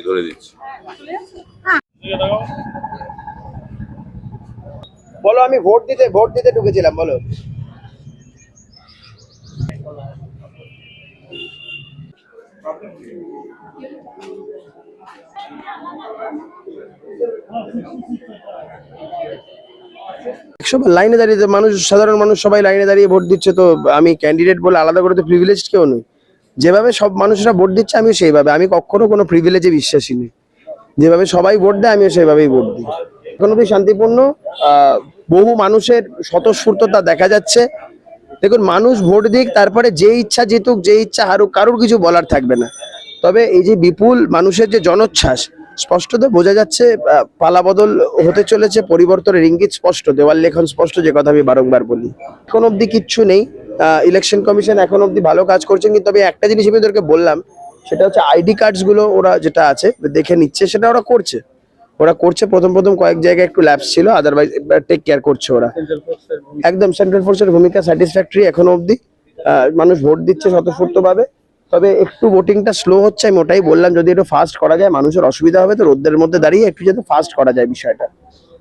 ধরে দিচ্ছি বলো, আমি ভোট দিতে ঢুকেছিলাম, বলো। লাইনে দাঁড়িয়ে মানুষ, সাধারণ মানুষ সবাই লাইনে দাঁড়িয়ে ভোট দিচ্ছে, তো আমি ক্যান্ডিডেট বলে আলাদা করে তো প্রিভিলেজড কেউ নই। যেভাবে সব মানুষরা ভোট দিচ্ছে আমিও সেইভাবে, আমি কখনো কোনো প্রিভিলেজে বিশ্বাসী নেই। যেভাবে সবাই ভোট দেয় আমিও সেইভাবেই ভোট দিই। এখন অব্দি শান্তিপূর্ণ, বহু মানুষের স্বতঃস্ফূর্ততা দেখা যাচ্ছে। দেখুন, মানুষ ভোট দিক, তারপরে যে ইচ্ছা জিতুক, যে ইচ্ছা হারুক, কারোর কিছু বলার থাকবে না। তবে এই যে বিপুল মানুষের যে জনোচ্ছ্বাস, স্পষ্টত বোঝা যাচ্ছে পালাবদল হতে চলেছে, পরিবর্তনের ইঙ্গিত স্পষ্ট, দেওয়াল লেখন স্পষ্ট, যে কথা আমি বারংবার বলি। এখন অব্দি কিচ্ছু নেই। ইলেকশন কমিশন এখন অব্দি ভালো কাজ করছেন, কিন্তু তবে একটা জিনিস আমি ওদেরকে বললাম, সেটা হচ্ছে আইডি কার্ডস গুলো ওরা যেটা আছে দেখে নিচ্ছে, সেটা ওরা করছে। প্রথম কয়েক জায়গায় একটু ল্যাপস ছিল, আদারওয়াইজ টেক কেয়ার করছে ওরা। একদম সেন্ট্রাল ফোর্সের ভূমিকা স্যাটিসফ্যাক্টরি এখনো অব্দি। মানুষ ভোট দিচ্ছে স্বতঃস্ফূর্ত ভাবে, তবে একটু ভোটিংটা স্লো হচ্ছে। আমি ওটাই বললাম, যদি একটু ফাস্ট করা যায়, মানুষের অসুবিধা হবে, তো রোদ্রের মধ্যে দাঁড়িয়ে একটু যাতে ফাস্ট করা যায় বিষয়টা।